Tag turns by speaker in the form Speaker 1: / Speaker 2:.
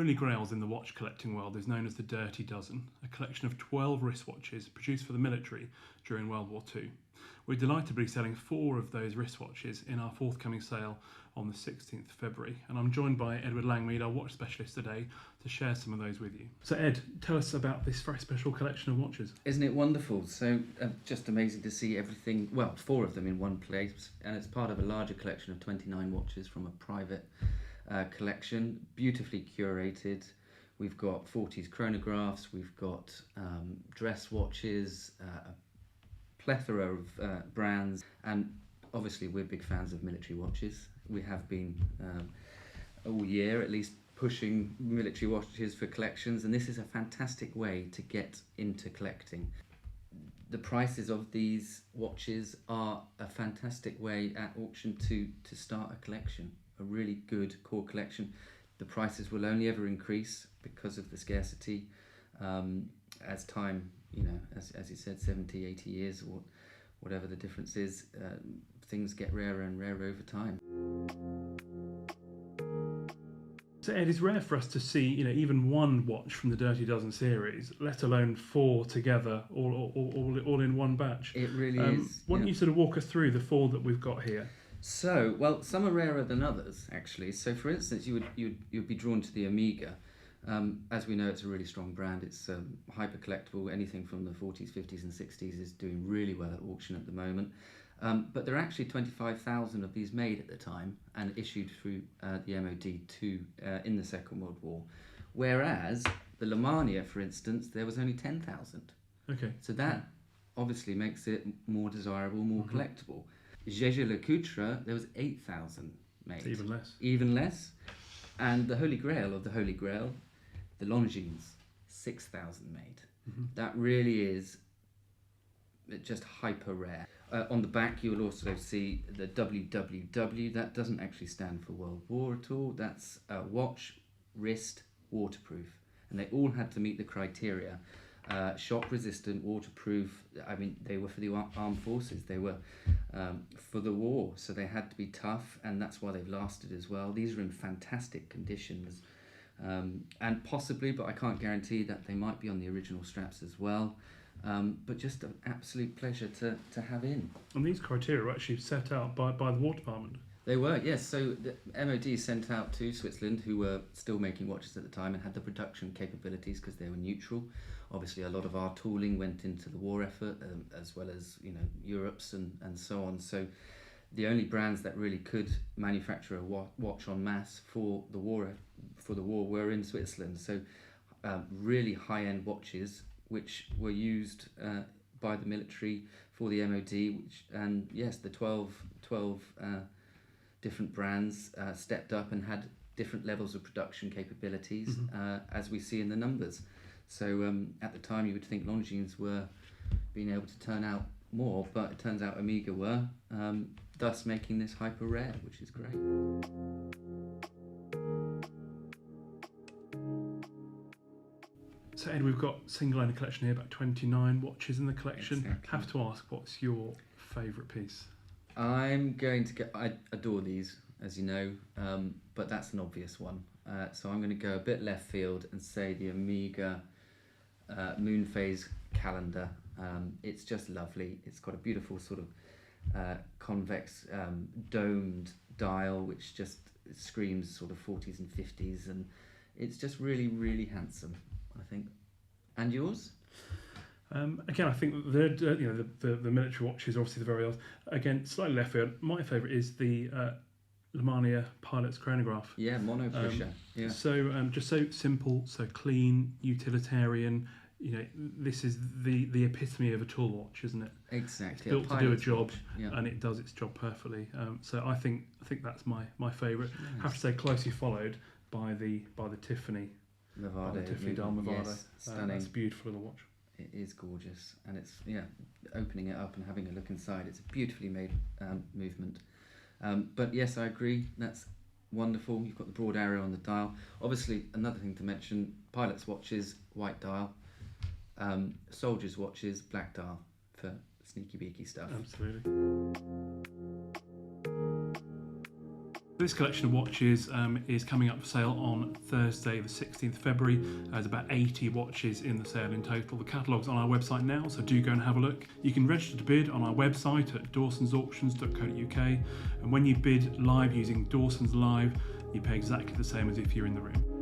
Speaker 1: holy grails in the watch collecting world is known as the Dirty Dozen, a collection of 12 wristwatches produced for the military during World War II. We're delighted to be selling 4 of those wristwatches in our forthcoming sale on the 16th of February, and I'm joined by Edward Langmead, our watch specialist today, to share some of those with you. So Ed, tell us about this very special collection of watches.
Speaker 2: Isn't it wonderful? So just amazing to see everything, well, 4 of them in one place, and it's part of a larger collection of 29 watches from a private collection, beautifully curated. We've got 40s chronographs, we've got dress watches, a plethora of brands, and obviously we're big fans of military watches. We have been all year at least pushing military watches for collections, and this is a fantastic way to get into collecting. The prices of these watches are a fantastic way at auction to start a collection, a really good core collection. The prices will only ever increase because of the scarcity as time, as you said, 70, 80 years or whatever the difference is, things get rarer and rarer over time.
Speaker 1: So Ed, it's rare for us to see, even one watch from the Dirty Dozen series, let alone 4 together, all in one batch.
Speaker 2: It really is.
Speaker 1: Why don't you sort of walk us through the 4 that we've got here?
Speaker 2: So, well, some are rarer than others, actually. So, for instance, you'd be drawn to the Omega. As we know, it's a really strong brand. It's hyper collectible. Anything from the 40s, 50s, and 60s is doing really well at auction at the moment. But there are actually 25,000 of these made at the time and issued through the MOD in the Second World War. Whereas the Lemania, for instance, there was only 10,000.
Speaker 1: Okay.
Speaker 2: So that obviously makes it more desirable, more collectible. Jaeger-LeCoultre, there was 8,000 made.
Speaker 1: It's even less.
Speaker 2: Even less. And the Holy Grail of the Holy Grail, the Longines, 6,000 made. Mm-hmm. That really is just hyper rare. On the back, you'll also see the WWW. That doesn't actually stand for World War at all. That's watch, wrist, waterproof. And they all had to meet the criteria. Shock resistant, waterproof. I mean, they were for the armed forces. They were for the war, so they had to be tough, and that's why they've lasted as well. These are in fantastic conditions, and possibly, but I can't guarantee that they might be on the original straps as well. But just an absolute pleasure to have in.
Speaker 1: And these criteria were actually set out by the War Department.
Speaker 2: They were, yes. So the MOD sent out to Switzerland, who were still making watches at the time and had the production capabilities because they were neutral. Obviously, a lot of our tooling went into the war effort, as well as Europe's and so on. So the only brands that really could manufacture a watch en masse for the war were in Switzerland. So really high-end watches, which were used by the military for the MOD, and yes, the 12 different brands stepped up and had different levels of production capabilities, as we see in the numbers. So at the time you would think Longines were being able to turn out more, but it turns out Omega were, thus making this hyper rare, which is great.
Speaker 1: So Ed, we've got single owner collection here, about 29 watches in the collection.
Speaker 2: Exactly.
Speaker 1: Have to ask, what's your favourite piece?
Speaker 2: I'm going to go, I adore these, as you know, but that's an obvious one. So I'm going to go a bit left field and say the Omega moon phase calendar. It's just lovely. It's got a beautiful sort of convex domed dial, which just screams sort of 40s and 50s, and it's just really, really handsome, I think. And yours?
Speaker 1: Again, I think the military watches are obviously the very old. Again, slightly left field. My favourite is the Lemania pilot's chronograph.
Speaker 2: Yeah, mono pusher. Yeah.
Speaker 1: So just so simple, so clean, utilitarian. This is the epitome of a tool watch, isn't it?
Speaker 2: Exactly.
Speaker 1: It's built to do a job,
Speaker 2: yeah.
Speaker 1: And it does its job perfectly. So I think that's my favourite. Nice. I have to say, closely followed by the Tiffany.
Speaker 2: Movado.
Speaker 1: Tiffany Dial Movado.
Speaker 2: Yes, stunning.
Speaker 1: That's beautiful in the watch.
Speaker 2: It is gorgeous, and it's opening it up and having a look inside. It's a beautifully made movement. But yes, I agree. That's wonderful. You've got the broad arrow on the dial. Obviously, another thing to mention: pilots' watches, white dial. Soldiers' watches, black dial for sneaky beaky stuff.
Speaker 1: Absolutely. This collection of watches is coming up for sale on Thursday the 16th February. There's about 80 watches in the sale in total. The catalogue's on our website now, so do go and have a look. You can register to bid on our website at dawsonsauctions.co.uk, and when you bid live using Dawson's Live, you pay exactly the same as if you're in the room.